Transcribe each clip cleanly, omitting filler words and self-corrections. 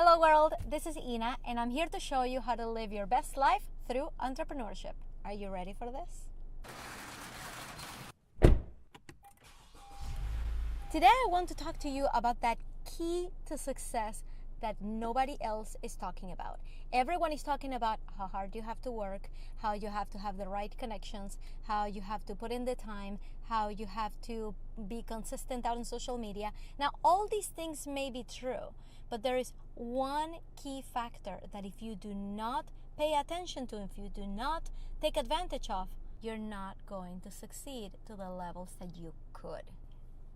Hello world, this is Ina and I'm here to show you how to live your best life through entrepreneurship. Are you ready for this? Today I want to talk to you about that key to success that nobody else is talking about. Everyone is talking about how hard you have to work, how you have to have the right connections, how you have to put in the time, how you have to be consistent out on social media. Now, all these things may be true, but there is one key factor that if you do not pay attention to, if you do not take advantage of, you're not going to succeed to the levels that you could.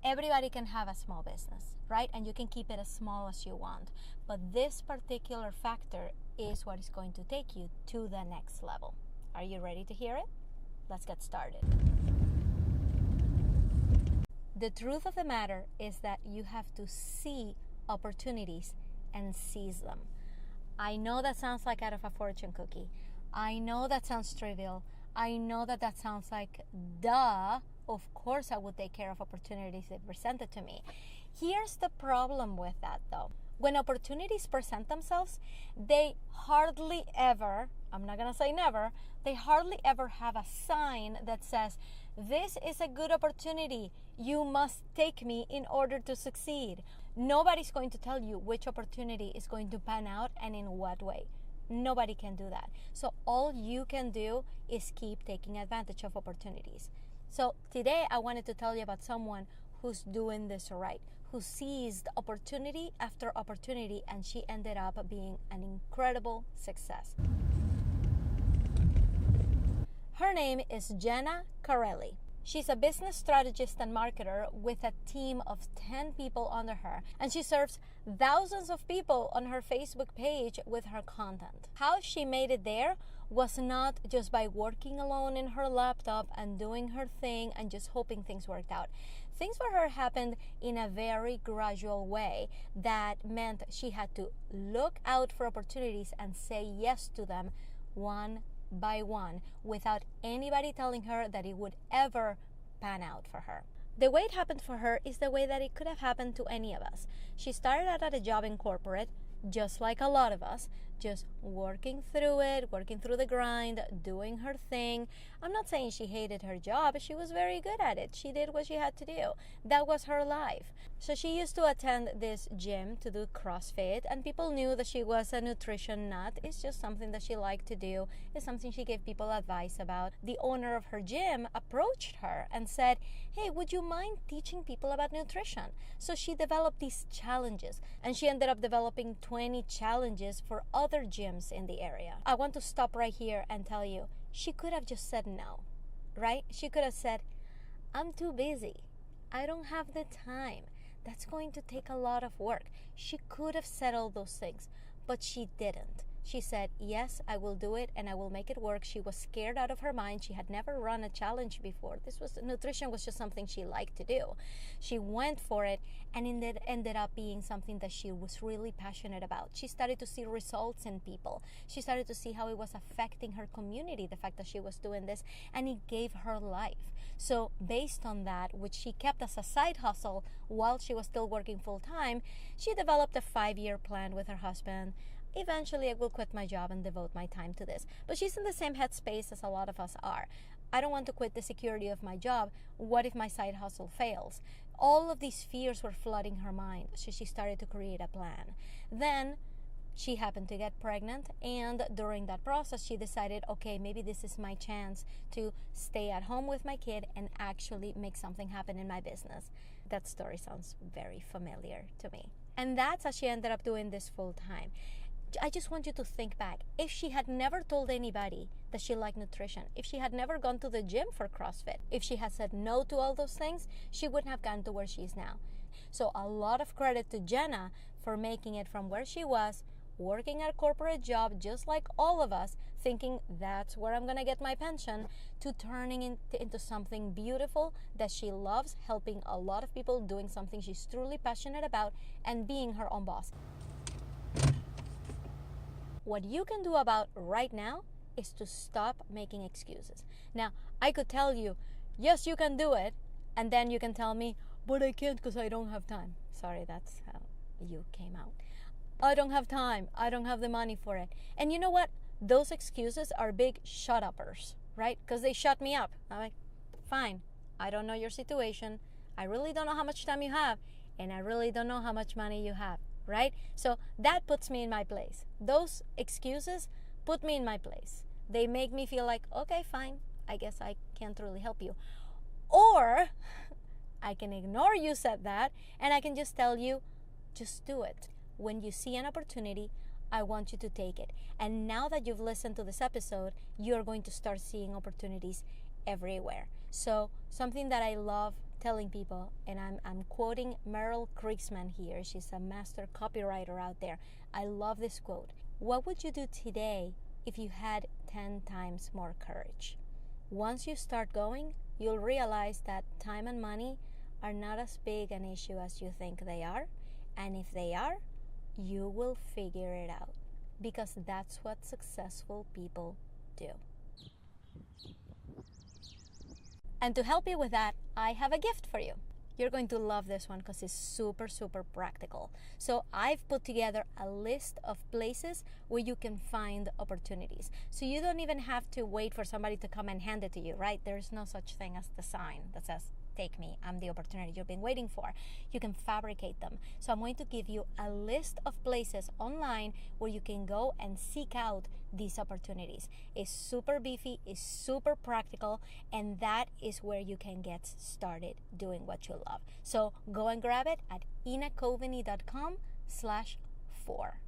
Everybody can have a small business, right? And you can keep it as small as you want. But this particular factor is what is going to take you to the next level. Are you ready to hear it? Let's get started. The truth of the matter is that you have to see opportunities and seize them. I know that sounds like out of a fortune cookie. I know that sounds trivial. I know that sounds like, duh, of course I would take care of opportunities that presented to me. Here's the problem with that though. When opportunities present themselves, they hardly ever, I'm not gonna say never, they hardly ever have a sign that says, this is a good opportunity. You must take me in order to succeed. Nobody's going to tell you which opportunity is going to pan out and in what way. Nobody can do that. So all you can do is keep taking advantage of opportunities. So today I wanted to tell you about someone who's doing this right, who seized opportunity after opportunity, and she ended up being an incredible success. Her name is Jenna Carelli. She's a business strategist and marketer with a team of 10 people under her, and she serves thousands of people on her Facebook page with her content. How she made it there was not just by working alone in her laptop and doing her thing and just hoping things worked out. Things for her happened in a very gradual way that meant she had to look out for opportunities and say yes to them one by one without anybody telling her that it would ever pan out for her. The way it happened for her is the way that it could have happened to any of us. She started out at a job in corporate, just like a lot of us, just working through it, working through the grind, doing her thing. I'm not saying she hated her job. She was very good at it. She did what she had to do. That was her life. So she used to attend this gym to do CrossFit, and people knew that she was a nutrition nut. It's just something that she liked to do. It's something she gave people advice about. The owner of her gym approached her and said, hey, would you mind teaching people about nutrition? So she developed these challenges, and she ended up developing 20 challenges for other gyms in the area. I want to stop right here and tell you, she could have just said no, right? She could have said, I'm too busy. I don't have the time. That's going to take a lot of work. She could have said all those things, but she didn't. She said, yes, I will do it and I will make it work. She was scared out of her mind. She had never run a challenge before. Nutrition was just something she liked to do. She went for it, and it ended up being something that she was really passionate about. She started to see results in people. She started to see how it was affecting her community, the fact that she was doing this, and it gave her life. So based on that, which she kept as a side hustle while she was still working full time, she developed a 5-year plan with her husband. Eventually I will quit my job and devote my time to this. But she's in the same headspace as a lot of us are. I don't want to quit the security of my job. What if my side hustle fails? All of these fears were flooding her mind, so she started to create a plan. Then she happened to get pregnant, and during that process she decided, okay, maybe this is my chance to stay at home with my kid and actually make something happen in my business. That story sounds very familiar to me. And that's how she ended up doing this full time. I just want you to think back. If she had never told anybody that she liked nutrition, if she had never gone to the gym for CrossFit, if she had said no to all those things, she wouldn't have gotten to where she is now. So a lot of credit to Jenna for making it from where she was, working at a corporate job just like all of us, thinking that's where I'm going to get my pension, to turning into something beautiful that she loves, helping a lot of people, doing something she's truly passionate about, and being her own boss. What you can do about right now is to stop making excuses. Now, I could tell you, yes, you can do it, and then you can tell me, but I can't because I don't have time. Sorry, that's how you came out. I don't have time. I don't have the money for it. And you know what? Those excuses are big shut-uppers, right? Because they shut me up. I'm like, fine, I don't know your situation. I really don't know how much time you have. And I really don't know how much money you have, right? So that puts me in my place. Those excuses put me in my place. They make me feel like, okay, fine, I guess I can't really help you. Or I can ignore you said that, and I can just tell you, just do it. When you see an opportunity, I want you to take it. And now that you've listened to this episode, you're going to start seeing opportunities everywhere. So something that I love telling people, and I'm quoting Meryl Kriegman here. She's a master copywriter out there. I love this quote. What would you do today if you had 10 times more courage? Once you start going, you'll realize that time and money are not as big an issue as you think they are. And if they are, you will figure it out, because that's what successful people do. And to help you with that, I have a gift for you. You're going to love this one because it's super, super practical. So I've put together a list of places where you can find opportunities. So you don't even have to wait for somebody to come and hand it to you, right? There's no such thing as the sign that says, take me, I'm the opportunity you've been waiting for. You can fabricate them. So I'm going to give you a list of places online where you can go and seek out these opportunities. It's super beefy, it's super practical, and that is where you can get started doing what you love. So go and grab it at inacoveney.com/4.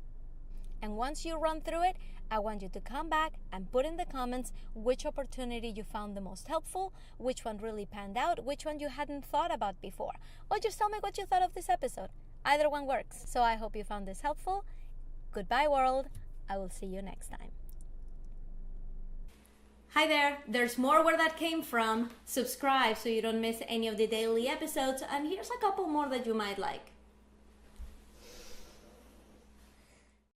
And once you run through it, I want you to come back and put in the comments which opportunity you found the most helpful, which one really panned out, which one you hadn't thought about before. Or just tell me what you thought of this episode. Either one works. So I hope you found this helpful. Goodbye, world. I will see you next time. Hi there. There's more where that came from. Subscribe so you don't miss any of the daily episodes. And here's a couple more that you might like.